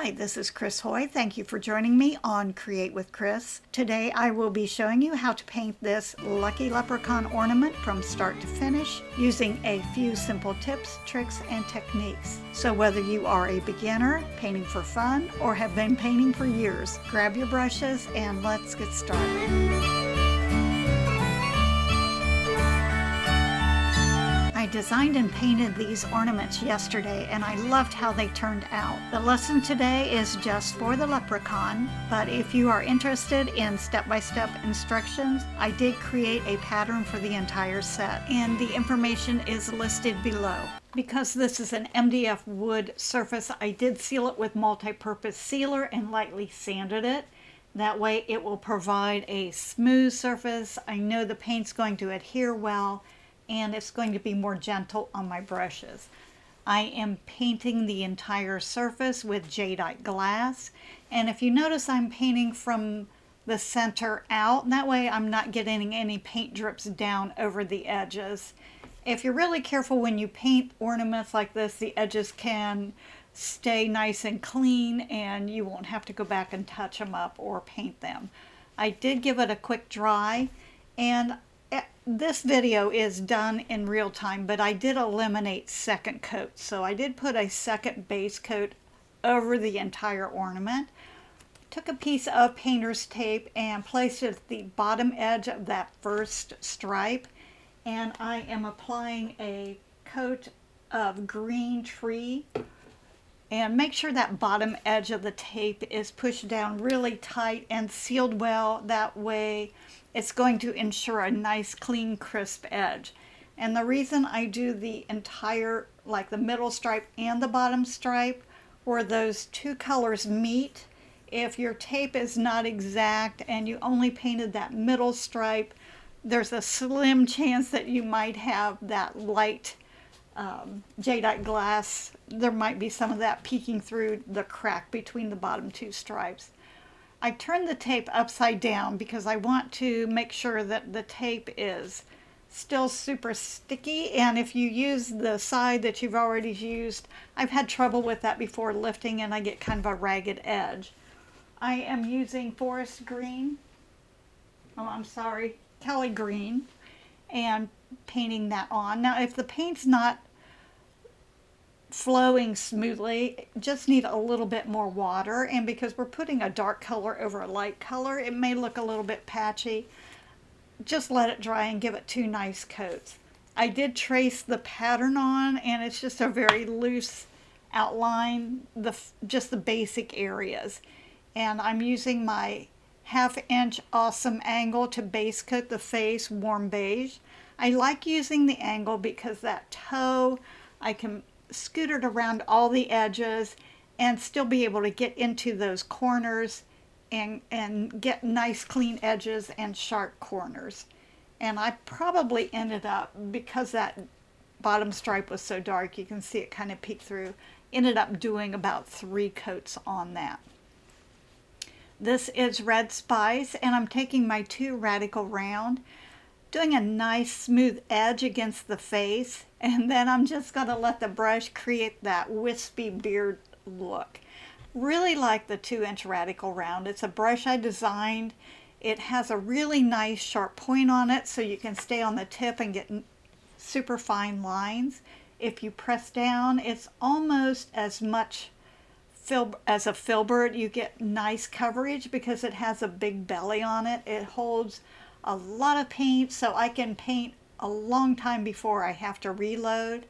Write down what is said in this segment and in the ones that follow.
Hi, this is Chris Haughey. Thank you for joining me on Create with Chris. Today I will be showing you how to paint this lucky leprechaun ornament from start to finish using a few simple tips, tricks, and techniques. So whether you are a beginner, painting for fun, or have been painting for years, grab your brushes and let's get started. I designed and painted these ornaments yesterday and I loved how they turned out. The lesson today is just for the leprechaun, but if you are interested in step-by-step instructions, I did create a pattern for the entire set and the information is listed below. Because this is an MDF wood surface, I did seal it with multi-purpose sealer and lightly sanded it. That way it will provide a smooth surface. I know the paint's going to adhere well, and it's going to be more gentle on my brushes. I am painting the entire surface with jadeite glass, and if you notice I'm painting from the center out, and that way I'm not getting any paint drips down over the edges. If you're really careful when you paint ornaments like this, the edges can stay nice and clean and you won't have to go back and touch them up or paint them. I did give it a quick dry, and this video is done in real time, but I did eliminate second coats. So I did put a second base coat over the entire ornament. Took a piece of painter's tape and placed it at the bottom edge of that first stripe. And I am applying a coat of green tree. And make sure that bottom edge of the tape is pushed down really tight and sealed well. That way it's going to ensure a nice, clean, crisp edge. And the reason I do the entire, like the middle stripe and the bottom stripe, where those two colors meet, if your tape is not exact and you only painted that middle stripe, there's a slim chance that you might have that light jadeite glass. There might be some of that peeking through the crack between the bottom two stripes. I turned the tape upside down because I want to make sure that the tape is still super sticky, and if you use the side that you've already used, I've had trouble with that before lifting and I get kind of a ragged edge. I am using Kelly green, and painting that on. Now if the paint's not flowing smoothly, just need a little bit more water, and because we're putting a dark color over a light color, it may look a little bit patchy. Just let it dry and give it two nice coats. I did trace the pattern on, and it's just a very loose outline, just the basic areas. And I'm using my 1/2 inch awesome angle to base coat the face warm beige. I like using the angle because that toe, I can scoot it around all the edges and still be able to get into those corners and get nice clean edges and sharp corners. And I probably ended up, because that bottom stripe was so dark, you can see it kind of peek through, ended up doing about 3 coats on that. This is Red Spice, and I'm taking my 2 Radical Round, doing a nice smooth edge against the face, and then I'm just going to let the brush create that wispy beard look. Really like the 2-inch Radical Round. It's a brush I designed. It has a really nice sharp point on it, so you can stay on the tip and get super fine lines. If you press down, it's almost as much as a filbert. You get nice coverage because it has a big belly on it. It holds a lot of paint, so I can paint a long time before I have to reload.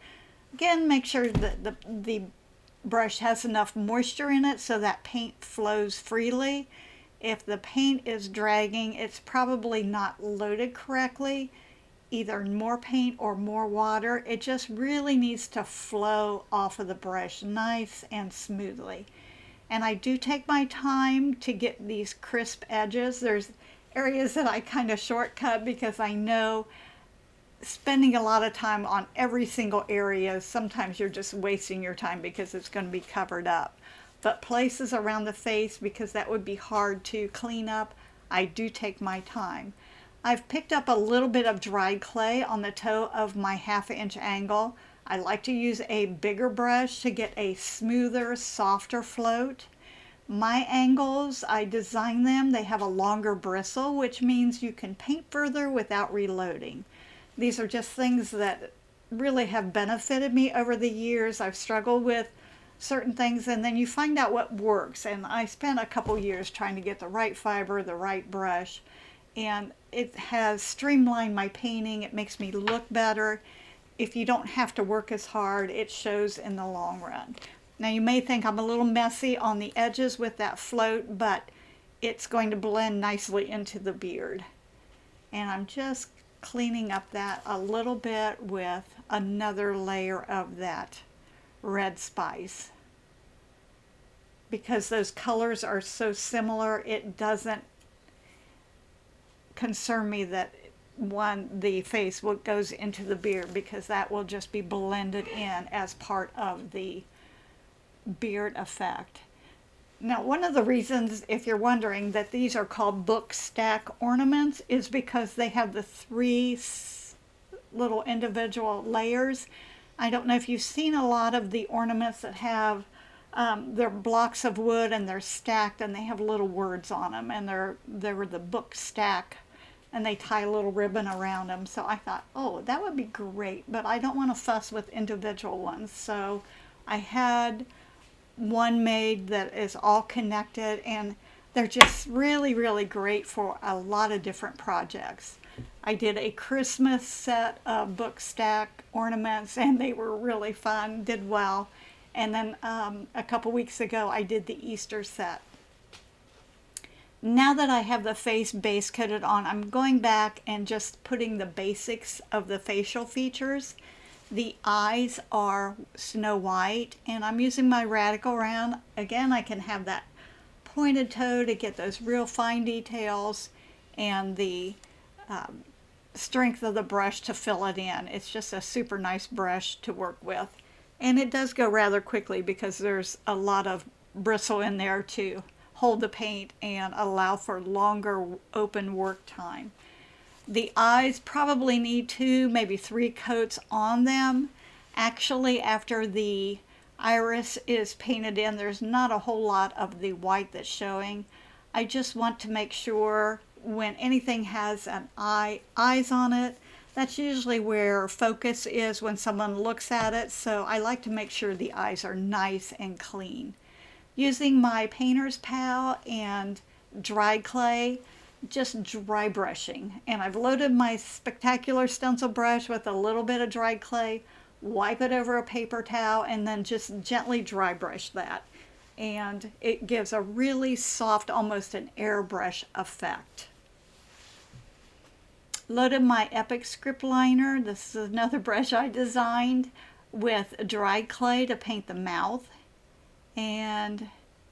Again, make sure that the brush has enough moisture in it so that paint flows freely. If the paint is dragging, it's probably not loaded correctly, either more paint or more water. It just really needs to flow off of the brush nice and smoothly. And I do take my time to get these crisp edges. There's areas that I kind of shortcut because I know spending a lot of time on every single area, sometimes you're just wasting your time because it's going to be covered up. But places around the face, because that would be hard to clean up, I do take my time. I've picked up a little bit of dried clay on the toe of my 1/2 inch angle. I like to use a bigger brush to get a smoother, softer float. My angles, I design them. They have a longer bristle, which means you can paint further without reloading. These are just things that really have benefited me over the years. I've struggled with certain things, and then you find out what works. And I spent a couple years trying to get the right fiber, the right brush, and it has streamlined my painting. It makes me look better. If you don't have to work as hard, it shows in the long run. Now you may think I'm a little messy on the edges with that float, but it's going to blend nicely into the beard. And I'm just cleaning up that a little bit with another layer of that red spice. Because those colors are so similar, it doesn't concern me that the face goes into the beard, because that will just be blended in as part of the beard effect. Now, one of the reasons, if you're wondering, that these are called book stack ornaments is because they have the 3 little individual layers. I don't know if you've seen a lot of the ornaments that have they're blocks of wood and they're stacked and they have little words on them, and they're the book stack, and they tie a little ribbon around them. So I thought, oh, that would be great, but I don't want to fuss with individual ones. So I had one made that is all connected, and they're just really, really great for a lot of different projects. I did a Christmas set of book stack ornaments, and they were really fun, did well. And then a couple weeks ago, I did the Easter set. Now that I have the face base coated on, I'm going back and just putting the basics of the facial features. The eyes are Snow White, and I'm using my Radical Round. Again, I can have that pointed toe to get those real fine details, and the strength of the brush to fill it in. It's just a super nice brush to work with. And it does go rather quickly because there's a lot of bristle in there to hold the paint and allow for longer open work time. The eyes probably need 2, maybe 3 coats on them. Actually, after the iris is painted in, there's not a whole lot of the white that's showing. I just want to make sure when anything has an eyes on it, that's usually where focus is when someone looks at it. So I like to make sure the eyes are nice and clean. Using my painter's pal and dry clay, just dry brushing. And I've loaded my spectacular stencil brush with a little bit of dry clay, wipe it over a paper towel, and then just gently dry brush that. And it gives a really soft, almost an airbrush effect. Loaded my Epic script liner. This is another brush I designed with dried clay to paint the mouth, and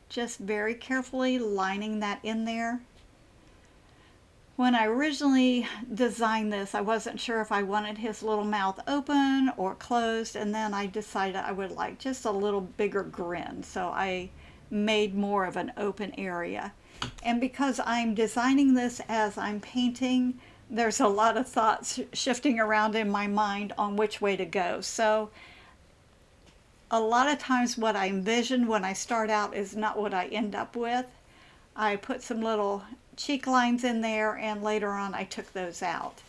just very carefully lining that in there. When I originally designed this, I wasn't sure if I wanted his little mouth open or closed, and then I decided I would like just a little bigger grin, so I made more of an open area. And because I'm designing this as I'm painting, there's a lot of thoughts shifting around in my mind on which way to go. So a lot of times what I envision when I start out is not what I end up with. I put some little cheek lines in there, and later on I took those out.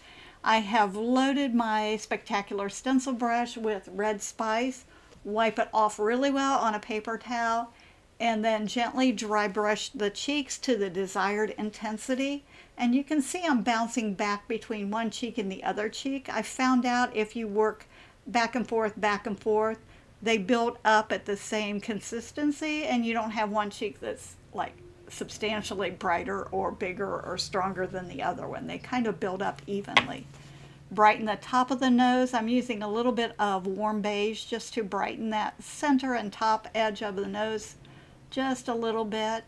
I have loaded my spectacular stencil brush with red spice, wipe it off really well on a paper towel, and then gently dry brush the cheeks to the desired intensity. And you can see I'm bouncing back between one cheek and the other cheek. I found out if you work back and forth, they build up at the same consistency, and you don't have one cheek that's like substantially brighter or bigger or stronger than the other one. They kind of build up evenly. Brighten the top of the nose. I'm using a little bit of warm beige just to brighten that center and top edge of the nose just a little bit.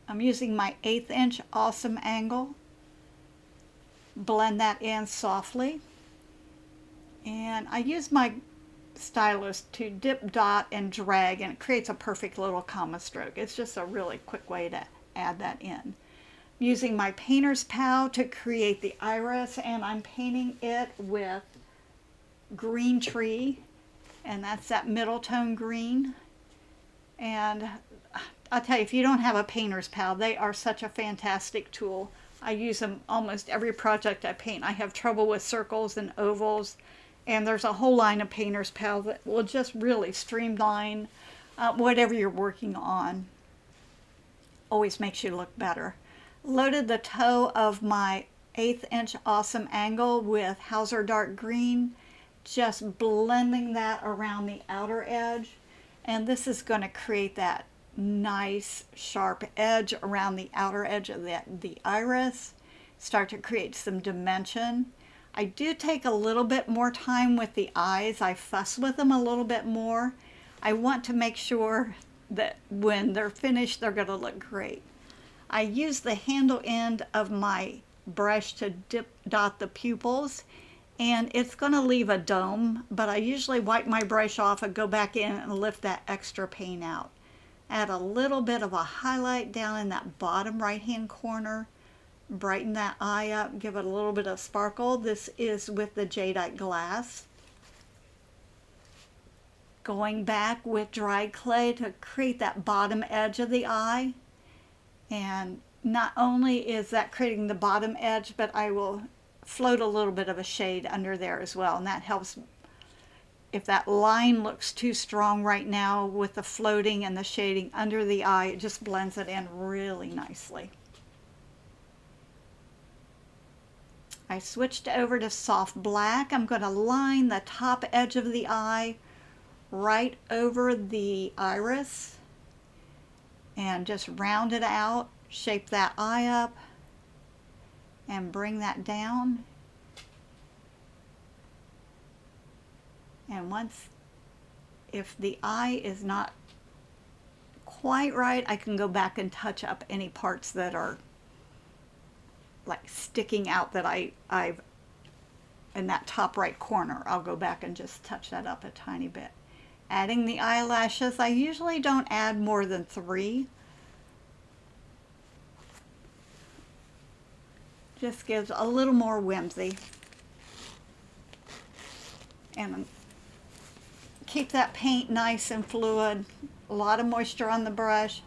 I'm using my 1/8 inch awesome angle. Blend that in softly. And I use my stylus to dip, dot, and drag, and it creates a perfect little comma stroke. It's just a really quick way to add that in. Using my painter's pal to create the iris, and I'm painting it with green tree, and that's that middle tone green. And I'll tell you, if you don't have a painter's pal, they are such a fantastic tool. I use them almost every project I paint. I have trouble with circles and ovals, and there's a whole line of painter's pal that will just really streamline whatever you're working on. Always makes you look better. Loaded the toe of my 1/8 inch awesome angle with Hauser dark green, just blending that around the outer edge. And this is going to create that nice sharp edge around the outer edge of the iris. Start to create some dimension. I do take a little bit more time with the eyes. I fuss with them a little bit more. I want to make sure that when they're finished, they're going to look great. I use the handle end of my brush to dot the pupils, and it's going to leave a dome, but I usually wipe my brush off and go back in and lift that extra paint out. Add a little bit of a highlight down in that bottom right hand corner, brighten that eye up, give it a little bit of sparkle. This is with the jadeite glass. Going back with dry clay to create that bottom edge of the eye. And not only is that creating the bottom edge, but I will float a little bit of a shade under there as well, and that helps. If that line looks too strong right now with the floating and the shading under the eye, it just blends it in really nicely. I switched over to soft black. I'm going to line the top edge of the eye right over the iris and just round it out, shape that eye up, and bring that down. And if the eye is not quite right, I can go back and touch up any parts that are like sticking out that I've in that top right corner. I'll go back and just touch that up a tiny bit. Adding the eyelashes, I usually don't add more than 3. Just gives a little more whimsy. And keep that paint nice and fluid. A lot of moisture on the brush.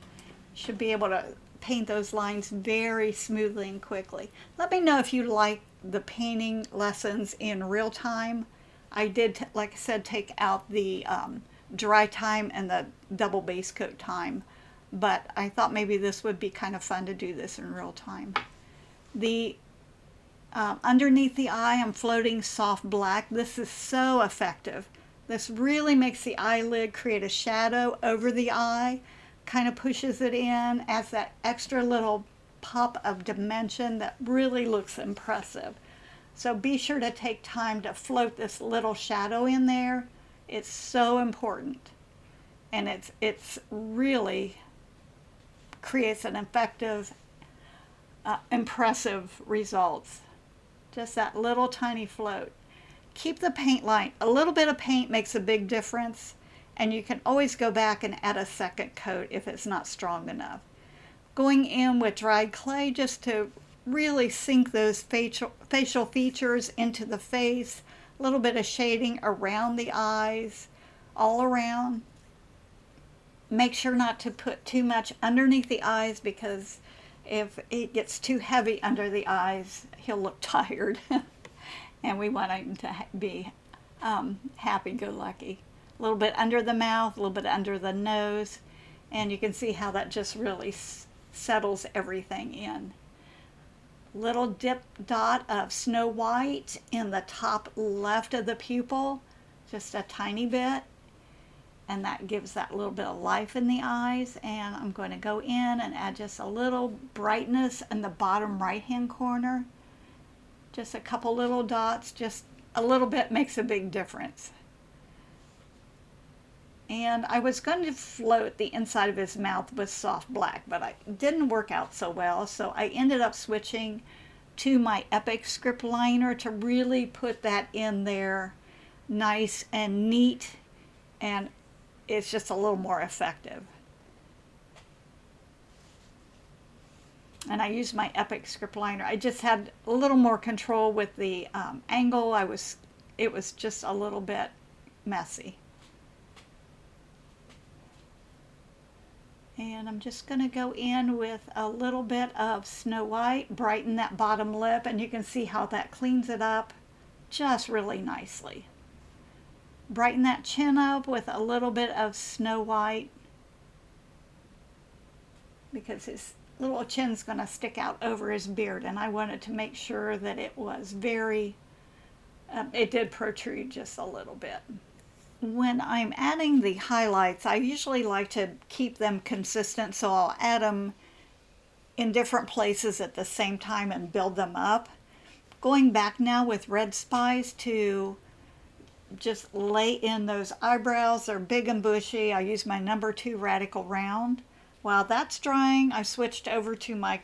Should be able to paint those lines very smoothly and quickly. Let me know if you like the painting lessons in real time. I did, like I said, take out the dry time and the double base coat time, but I thought maybe this would be kind of fun to do this in real time. The underneath the eye, I'm floating soft black. This is so effective. This really makes the eyelid create a shadow over the eye, kind of pushes it in, adds that extra little pop of dimension that really looks impressive. So be sure to take time to float this little shadow in there. It's so important, and it's really creates an effective, impressive results. Just that little tiny float. Keep the paint light. A little bit of paint makes a big difference, and you can always go back and add a second coat if it's not strong enough. Going in with dried clay just to really sink those facial features into the face. A little bit of shading around the eyes, all around. Make sure not to put too much underneath the eyes, because if it gets too heavy under the eyes, he'll look tired. And we want him to be happy-go-lucky. A little bit under the mouth, a little bit under the nose, and you can see how that just really settles everything in. Little dip dot of Snow White in the top left of the pupil, just a tiny bit, and that gives that little bit of life in the eyes. And I'm going to go in and add just a little brightness in the bottom right hand corner. Just a couple little dots, just a little bit makes a big difference. And I was going to float the inside of his mouth with soft black, but it didn't work out so well, so I ended up switching to my Epic script liner to really put that in there nice and neat, and it's just a little more effective. And I used my Epic script liner. I just had a little more control with the angle. It was just a little bit messy. And I'm just going to go in with a little bit of Snow White, brighten that bottom lip, and you can see how that cleans it up just really nicely. Brighten that chin up with a little bit of Snow White because his little chin's going to stick out over his beard, and I wanted to make sure that it was very, it did protrude just a little bit. When I'm adding the highlights, I usually like to keep them consistent, so I'll add them in different places at the same time and build them up. Going back now with red spice to just lay in those eyebrows. They're big and bushy. I use my number 2 radical round. While that's drying, I switched over to my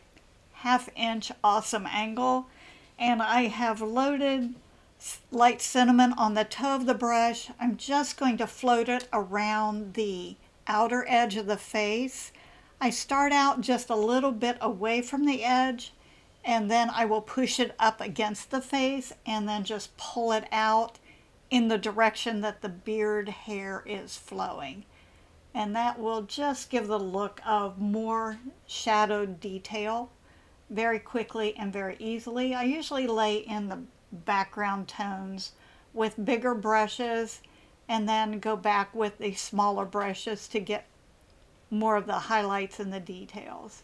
1/2 inch awesome angle, and I have loaded light cinnamon on the toe of the brush. I'm just going to float it around the outer edge of the face. I start out just a little bit away from the edge, and then I will push it up against the face and then just pull it out in the direction that the beard hair is flowing. And that will just give the look of more shadowed detail very quickly and very easily. I usually lay in the background tones with bigger brushes and then go back with the smaller brushes to get more of the highlights and the details.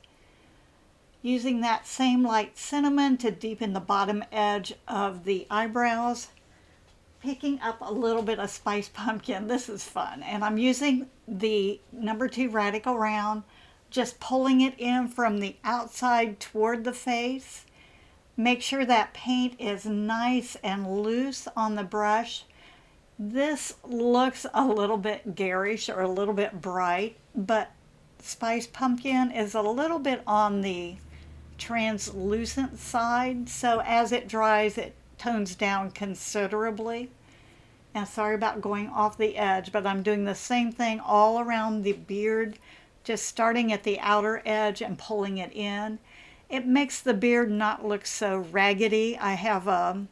Using that same light cinnamon to deepen the bottom edge of the eyebrows, picking up a little bit of spiced pumpkin. This is fun, and I'm using the number 2 radical round, just pulling it in from the outside toward the face. Make sure that paint is nice and loose on the brush. This looks a little bit garish or a little bit bright, but spiced pumpkin is a little bit on the translucent side, so as it dries it tones down considerably. And sorry about going off the edge, but I'm doing the same thing all around the beard, just starting at the outer edge and pulling it in. It makes the beard not look so raggedy. I have a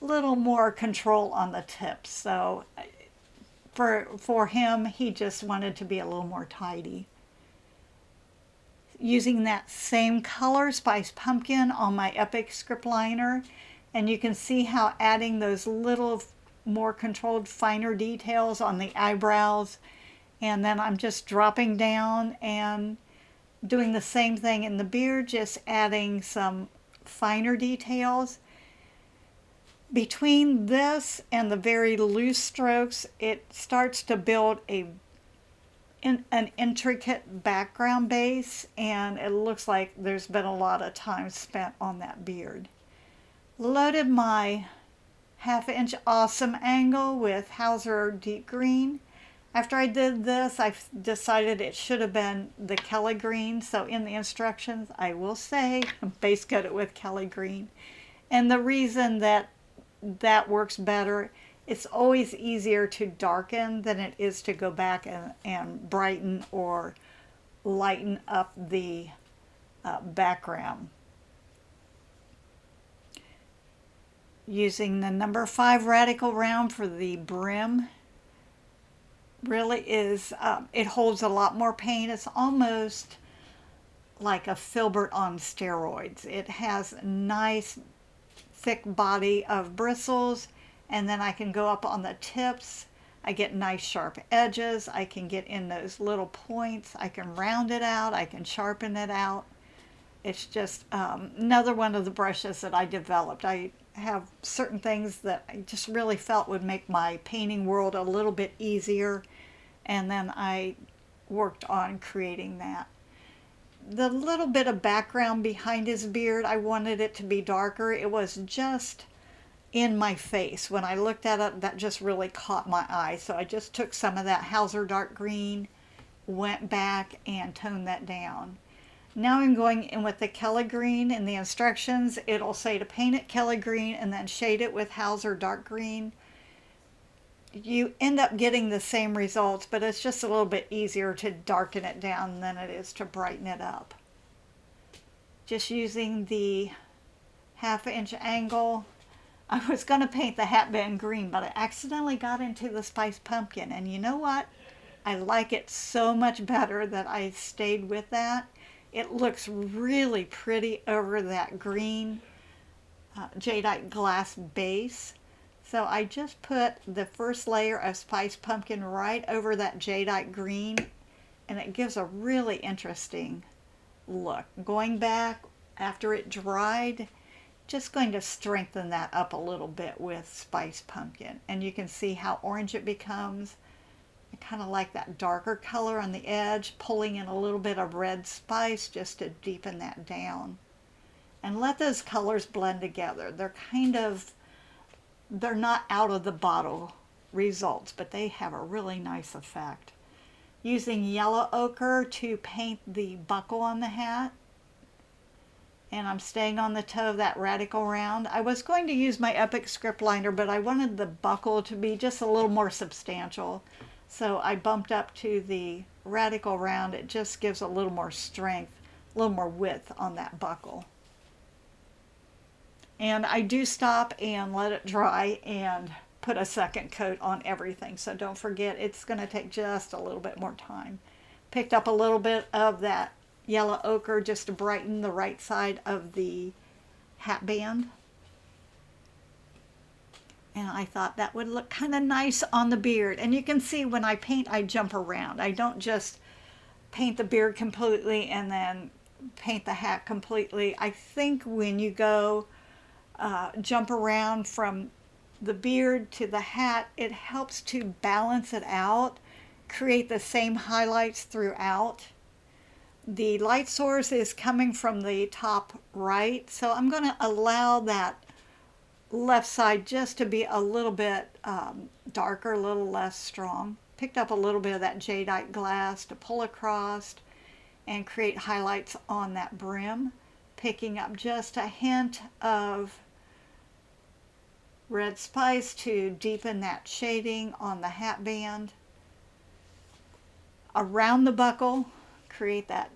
little more control on the tips, so for him, he just wanted to be a little more tidy. Using that same color, Spiced Pumpkin, on my Epic script liner, and you can see how adding those little more controlled, finer details on the eyebrows, and then I'm just dropping down and doing the same thing in the beard, just adding some finer details. Between this and the very loose strokes, it starts to build an intricate background base, and it looks like there's been a lot of time spent on that beard. Loaded my 1/2 inch awesome angle with Hauser deep green. After I did this, I decided it should have been the Kelly green, so in the instructions I will say base coat it with Kelly green. And the reason that works better, it's always easier to darken than it is to go back and brighten or lighten up the background. Using the number 5 radical round for the brim really is, it holds a lot more paint. It's almost like a filbert on steroids. It has a nice thick body of bristles, and then I can go up on the tips. I get nice sharp edges. I can get in those little points. I can round it out. I can sharpen it out. It's just another one of the brushes that I developed. I have certain things that I just really felt would make my painting world a little bit easier, and then I worked on creating that. The little bit of background behind his beard, I wanted it to be darker. It was just in my face. When I looked at it, that just really caught my eye. So I just took some of that Hauser dark green, went back and toned that down. Now I'm going in with the Kelly green. In the instructions, it'll say to paint it Kelly green and then shade it with Hauser dark green. You end up getting the same results, but it's just a little bit easier to darken it down than it is to brighten it up. Just using the 1/2 inch angle. I was going to paint the hatband green, but I accidentally got into the spiced pumpkin, and you know what? I like it so much better that I stayed with that. It looks really pretty over that green jadeite glass base. So I just put the first layer of spiced pumpkin right over that jadeite green, and it gives a really interesting look. Going back after it dried, just going to strengthen that up a little bit with spiced pumpkin. And you can see how orange it becomes. I kind of like that darker color on the edge, pulling in a little bit of red spice just to deepen that down. And let those colors blend together. They're not out of the bottle results, but they have a really nice effect. Using yellow ochre to paint the buckle on the hat. And I'm staying on the toe of that radical round. I was going to use my Epic script liner, but I wanted the buckle to be just a little more substantial. So I bumped up to the radical round. It just gives a little more strength, a little more width on that buckle. And I do stop and let it dry and put a second coat on everything. So don't forget, it's going to take just a little bit more time. Picked up a little bit of that yellow ochre just to brighten the right side of the hat band. And I thought that would look kind of nice on the beard. And you can see when I paint, I jump around. I don't just paint the beard completely and then paint the hat completely. I think when you go jump around from the beard to the hat, it helps to balance it out, create the same highlights throughout. The light source is coming from the top right, so I'm going to allow that left side just to be a little bit darker, a little less strong. Picked up a little bit of that jadeite glass to pull across and create highlights on that brim. Picking up just a hint of red spice to deepen that shading on the hat band. Around the buckle, create that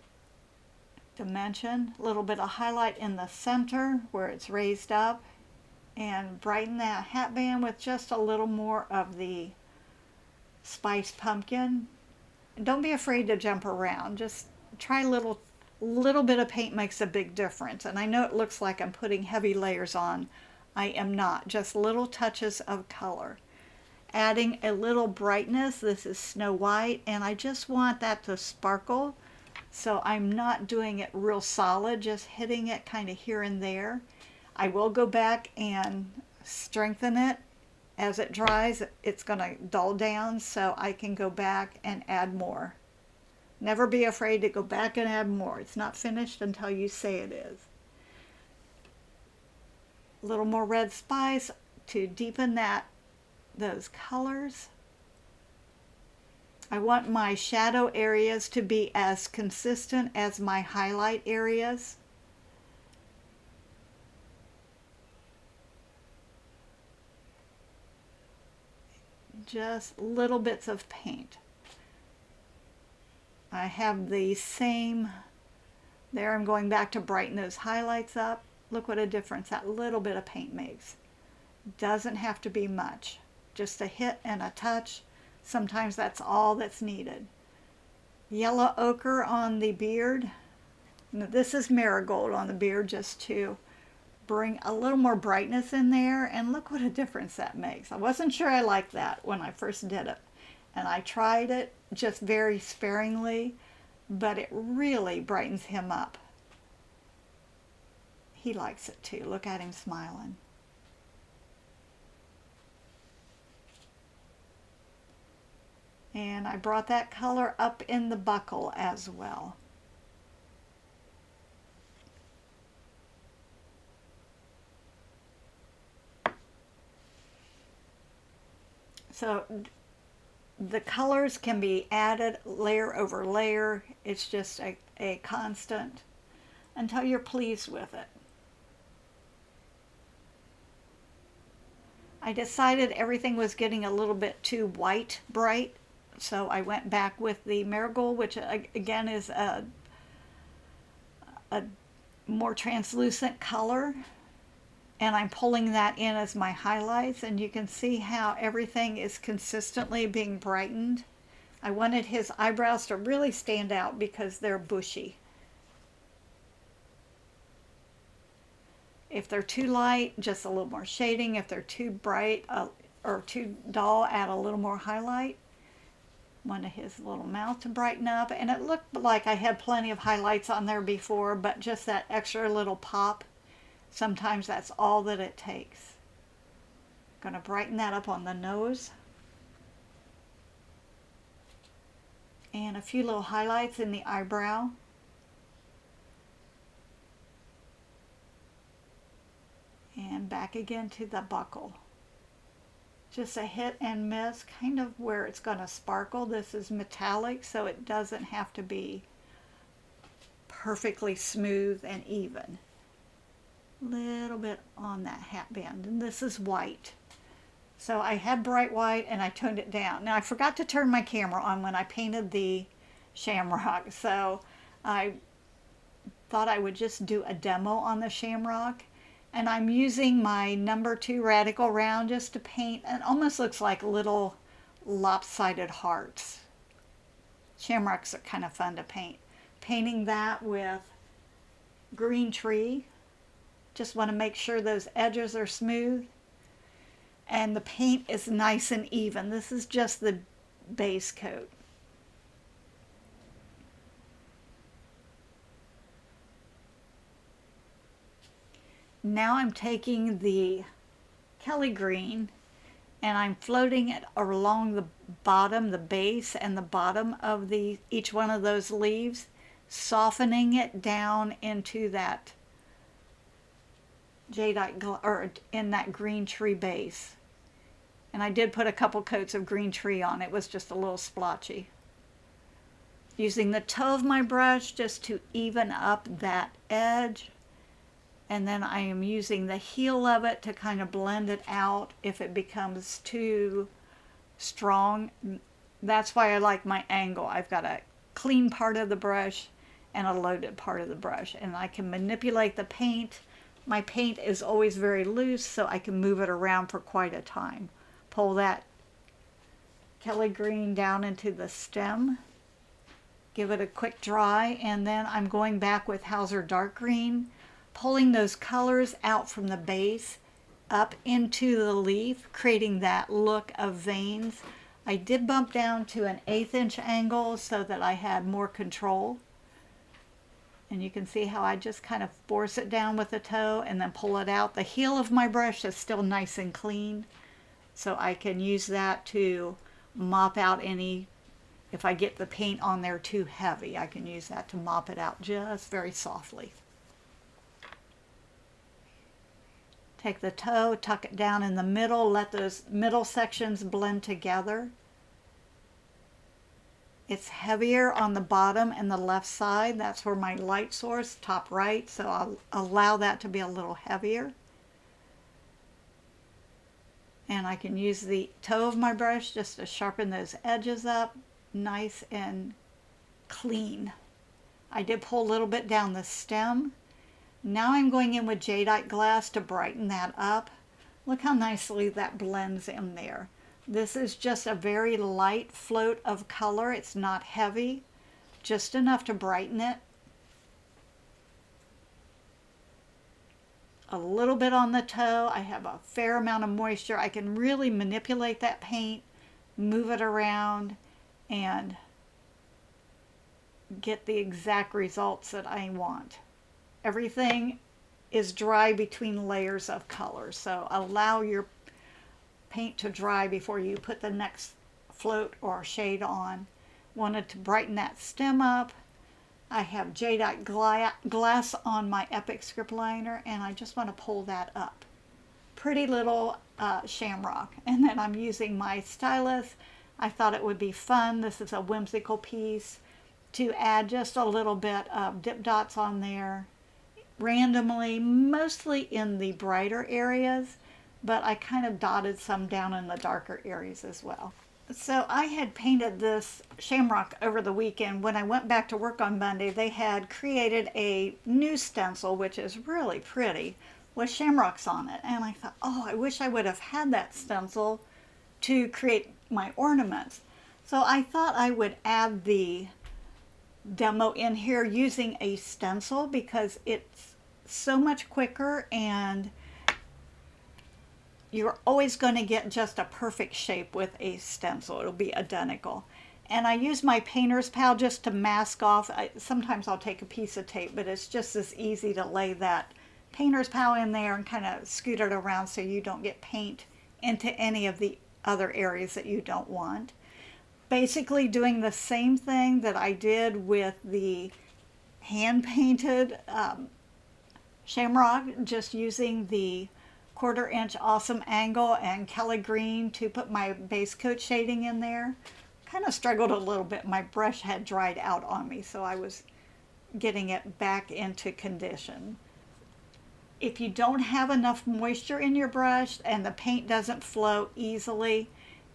dimension, a little bit of highlight in the center where it's raised up, and brighten that hat band with just a little more of the spiced pumpkin. Don't be afraid to jump around. Just try a little bit of paint makes a big difference. And I know it looks like I'm putting heavy layers on. I am not. Just little touches of color. Adding a little brightness. This is Snow White, and I just want that to sparkle. So I'm not doing it real solid, just hitting it kind of here and there. I will go back and strengthen it. As it dries, it's going to dull down, so I can go back and add more. Never be afraid to go back and add more. It's not finished until you say it is. A little more red spice to deepen those colors. I want my shadow areas to be as consistent as my highlight areas. Just little bits of paint. I have the same there. I'm going back to brighten those highlights up. Look what a difference that little bit of paint makes. Doesn't have to be much. Just a hit and a touch. Sometimes that's all that's needed. Yellow ochre on the beard. Now, this is marigold on the beard just to bring a little more brightness in there, and look what a difference that makes. I wasn't sure I liked that when I first did it, and I tried it just very sparingly, but it really brightens him up. He likes it too. Look at him smiling. And I brought that color up in the buckle as well. So the colors can be added layer over layer. It's just a constant until you're pleased with it. I decided everything was getting a little bit too white bright, so I went back with the marigold, which again is a more translucent color. And I'm pulling that in as my highlights, and you can see how everything is consistently being brightened. I wanted his eyebrows to really stand out because they're bushy. If they're too light, just a little more shading. If they're too bright or too dull, add a little more highlight. Wanted his little mouth to brighten up, and it looked like I had plenty of highlights on there before, but just that extra little pop, sometimes that's all that it takes. Gonna brighten that up on the nose. And a few little highlights in the eyebrow. And back again to the buckle. Just a hit and miss, kind of where it's going to sparkle. This is metallic, so it doesn't have to be perfectly smooth and even. Little bit on that hat band, and this is white. So I had bright white and I toned it down. Now I forgot to turn my camera on when I painted the shamrock, so I thought I would just do a demo on the shamrock. And I'm using my number 2 Radical Round just to paint. It almost looks like little lopsided hearts. Shamrocks are kind of fun to paint. Painting that with green tree. Just want to make sure those edges are smooth. And the paint is nice and even. This is just the base coat. Now I'm taking the Kelly green and I'm floating it along the bottom, the base and the bottom of each one of those leaves, softening it down into that jadeite or in that green tree base. And I did put a couple coats of green tree on. It was just a little splotchy. Using the toe of my brush just to even up that edge. And then I am using the heel of it to kind of blend it out if it becomes too strong. That's why I like my angle. I've got a clean part of the brush and a loaded part of the brush. And I can manipulate the paint. My paint is always very loose, so I can move it around for quite a time. Pull that Kelly green down into the stem. Give it a quick dry, and then I'm going back with Hauser dark green, pulling those colors out from the base up into the leaf, creating that look of veins. I did bump down to an 1/8 inch angle so that I had more control. And you can see how I just kind of force it down with the toe and then pull it out. The heel of my brush is still nice and clean, so I can use that to mop out any, if I get the paint on there too heavy, I can use that to mop it out just very softly. Take the toe, tuck it down in the middle, let those middle sections blend together. It's heavier on the bottom and the left side. That's where my light source, top right, so I'll allow that to be a little heavier. And I can use the toe of my brush just to sharpen those edges up, nice and clean. I did pull a little bit down the stem. Now I'm going in with jadeite glass to brighten that up. Look how nicely that blends in there. This is just a very light float of color. It's not heavy, just enough to brighten it. A little bit on the toe. I have a fair amount of moisture. I can really manipulate that paint, move it around, and get the exact results that I want. Everything is dry between layers of color, so allow your paint to dry before you put the next float or shade on. Wanted to brighten that stem up. I have jadeite glass on my Epic script liner, and I just want to pull that up. Pretty little shamrock. And then I'm using my stylus. I thought it would be fun. This is a whimsical piece, to add just a little bit of dip dots on there randomly, mostly in the brighter areas, but I kind of dotted some down in the darker areas as well. So I had painted this shamrock over the weekend. When I went back to work on Monday, they had created a new stencil, which is really pretty, with shamrocks on it. And I thought, oh, I wish I would have had that stencil to create my ornaments. So I thought I would add the demo in here using a stencil because it's so much quicker and you're always going to get just a perfect shape with a stencil. It'll be identical. And I use my painter's pal just to mask off. Sometimes I'll take a piece of tape, but it's just as easy to lay that painter's pal in there and kind of scoot it around so you don't get paint into any of the other areas that you don't want. Basically doing the same thing that I did with the hand painted shamrock, just using the 1/4 inch awesome angle and Kelly green to put my base coat shading in there. Kind of struggled a little bit. My brush had dried out on me, so I was getting it back into condition. If you don't have enough moisture in your brush and the paint doesn't flow easily,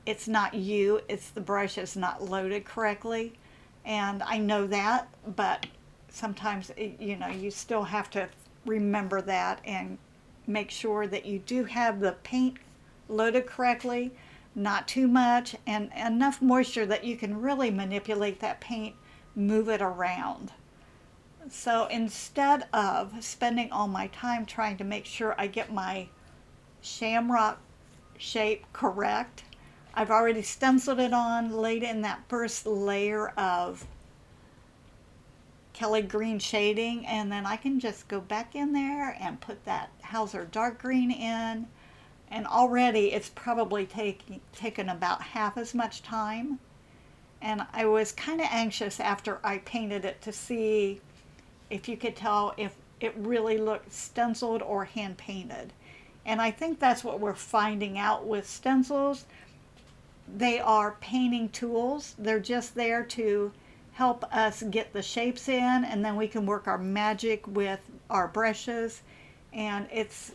it's not you, it's the brush is not loaded correctly. And I know that, but sometimes, you know, you still have to remember that and make sure that you do have the paint loaded correctly, not too much, and enough moisture that you can really manipulate that paint, move it around. So instead of spending all my time trying to make sure I get my shamrock shape correct, I've already stenciled it on, laid in that first layer of Kelly green shading, and then I can just go back in there and put that Haughey dark green in, and already it's probably taken about half as much time. And I was kind of anxious after I painted it to see if you could tell if it really looked stenciled or hand painted. And I think that's what we're finding out with stencils. They are painting tools. They're just there to help us get the shapes in, and then we can work our magic with our brushes. And it's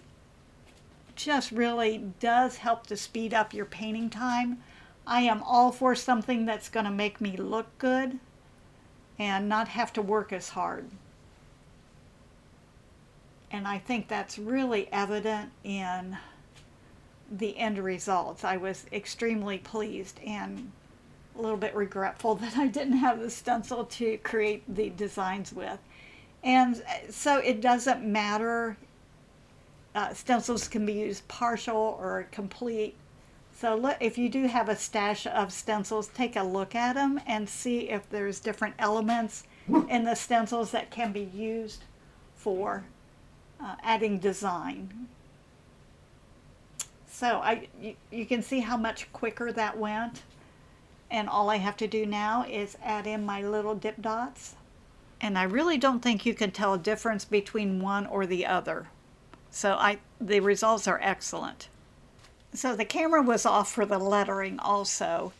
just really does help to speed up your painting time. I am all for something that's going to make me look good and not have to work as hard. And I think that's really evident in the end results. I was extremely pleased and a little bit regretful that I didn't have the stencil to create the designs with. And so it doesn't matter. Stencils can be used partial or complete. So if you do have a stash of stencils, take a look at them and see if there's different elements in the stencils that can be used for adding design. So you can see how much quicker that went. And all I have to do now is add in my little dip dots. And I really don't think you can tell a difference between one or the other. So the results are excellent. So the camera was off for the lettering also.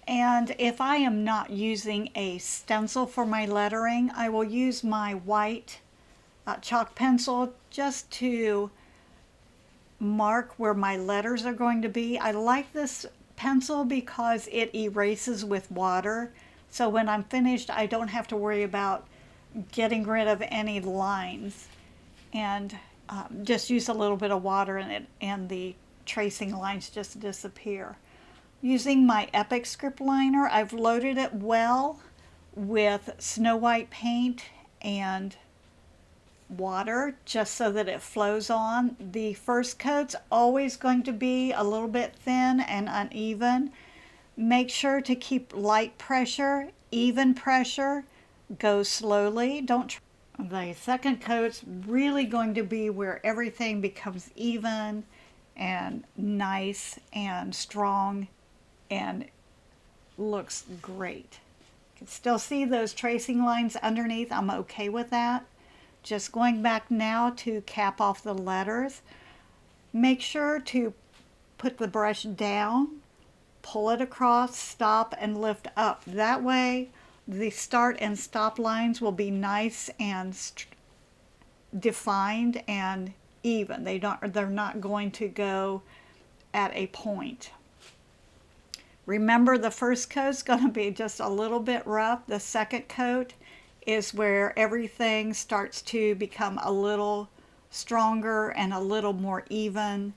And if I am not using a stencil for my lettering, I will use my white chalk pencil just to mark where my letters are going to be. I like this pencil because it erases with water. So when I'm finished, I don't have to worry about getting rid of any lines. And just use a little bit of water in it and the tracing lines just disappear. Using my Epic script liner, I've loaded it well with Snow White paint and water just so that it flows on. The first coat's always going to be a little bit thin and uneven. Make sure to keep light pressure, even pressure, go slowly. The second coat's really going to be where everything becomes even and nice and strong and looks great. You can still see those tracing lines underneath. I'm okay with that. Just going back now to cap off the letters. Make sure to put the brush down, pull it across, stop, and lift up. That way the start and stop lines will be nice and defined and even. They're not going to go at a point. Remember, the first coat's going to be just a little bit rough. The second coat is where everything starts to become a little stronger and a little more even,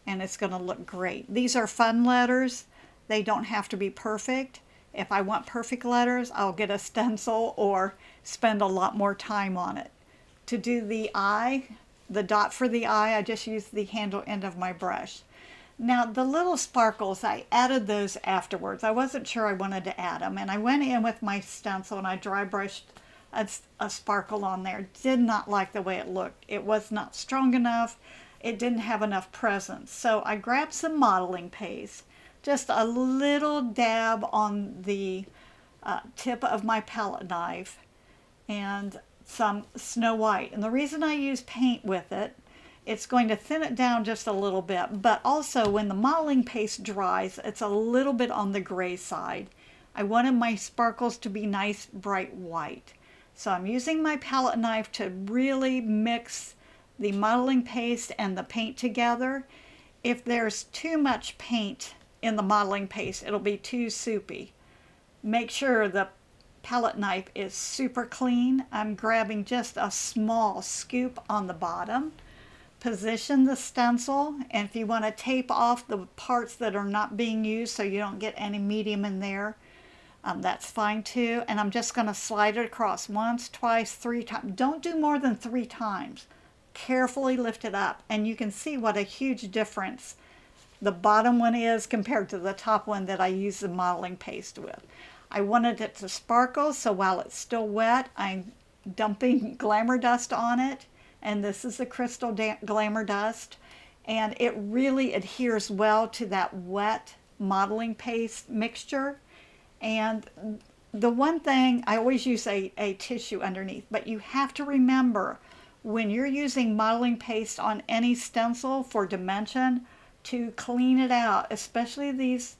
and it's going to look great. These are fun letters. They don't have to be perfect. If I want perfect letters, I'll get a stencil or spend a lot more time on it. To do the eye, the dot for the eye, I just use the handle end of my brush. Now the little sparkles, I added those afterwards. I wasn't sure I wanted to add them, and I went in with my stencil and I dry brushed a sparkle on there. Did not like the way it looked. It was not strong enough. It didn't have enough presence. So I grabbed some modeling paste, just a little dab on the tip of my palette knife, and some Snow White. And the reason I use paint with it, it's going to thin it down just a little bit, but also when the modeling paste dries, it's a little bit on the gray side. I wanted my sparkles to be nice bright white. So I'm using my palette knife to really mix the modeling paste and the paint together. If there's too much paint in the modeling paste, it'll be too soupy. Make sure the palette knife is super clean. I'm grabbing just a small scoop on the bottom. Position the stencil, and if you want to tape off the parts that are not being used so you don't get any medium in there, that's fine too. And I'm just going to slide it across once, twice, 3 times. Don't do more than 3 times. Carefully lift it up, and you can see what a huge difference the bottom one is compared to the top one that I use the modeling paste with. I wanted it to sparkle, so while it's still wet, I'm dumping glamour dust on it. And this is the crystal glamour dust, and it really adheres well to that wet modeling paste mixture. And the one thing, I always use a tissue underneath, but you have to remember when you're using modeling paste on any stencil for dimension to clean it out, especially these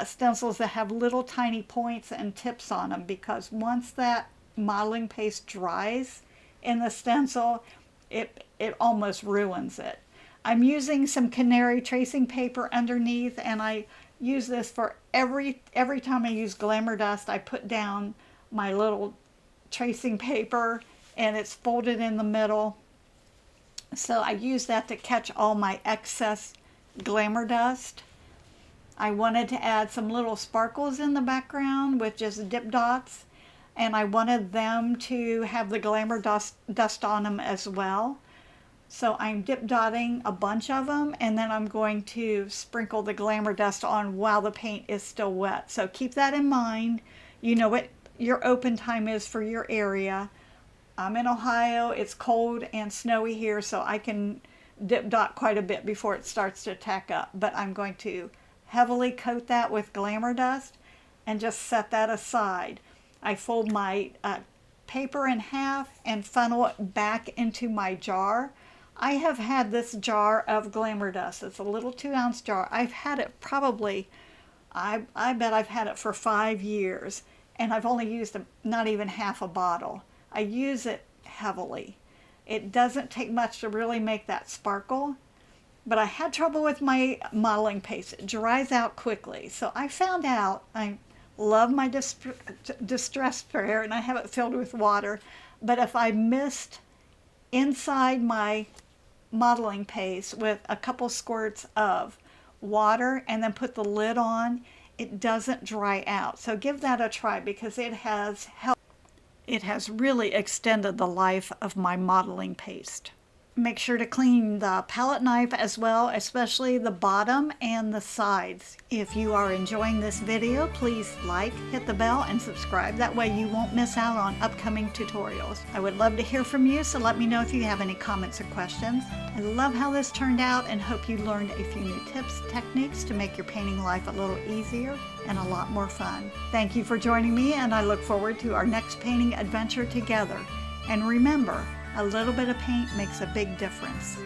stencils that have little tiny points and tips on them, because once that modeling paste dries in the stencil, it almost ruins it. I'm using some canary tracing paper underneath, and I use this for every time I use glamour dust. I put down my little tracing paper, and it's folded in the middle. So I use that to catch all my excess glamour dust. I wanted to add some little sparkles in the background with just dip dots, and I wanted them to have the glamour dust on them as well. So I'm dip dotting a bunch of them, and then I'm going to sprinkle the glamour dust on while the paint is still wet. So keep that in mind. You know what your open time is for your area. I'm in Ohio. It's cold and snowy here, so I can dip dot quite a bit before it starts to tack up. But I'm going to heavily coat that with glamour dust and just set that aside. I fold my paper in half and funnel it back into my jar. I have had this jar of glamour dust. It's a little 2-ounce jar. I've had it probably, I bet I've had it for 5 years, and I've only used not even half a bottle. I use it heavily. It doesn't take much to really make that sparkle, but I had trouble with my modeling paste. It dries out quickly. So I found out, I love my distress sprayer, and I have it filled with water, but if I mist inside my modeling paste with a couple squirts of water and then put the lid on, it doesn't dry out. So give that a try, because it has helped. It has really extended the life of my modeling paste. Make sure to clean the palette knife as well, especially the bottom and the sides. If you are enjoying this video, please like, hit the bell, and subscribe. That way you won't miss out on upcoming tutorials. I would love to hear from you, so let me know if you have any comments or questions. I love how this turned out and hope you learned a few new tips, techniques to make your painting life a little easier and a lot more fun. Thank you for joining me, and I look forward to our next painting adventure together. And remember, a little bit of paint makes a big difference.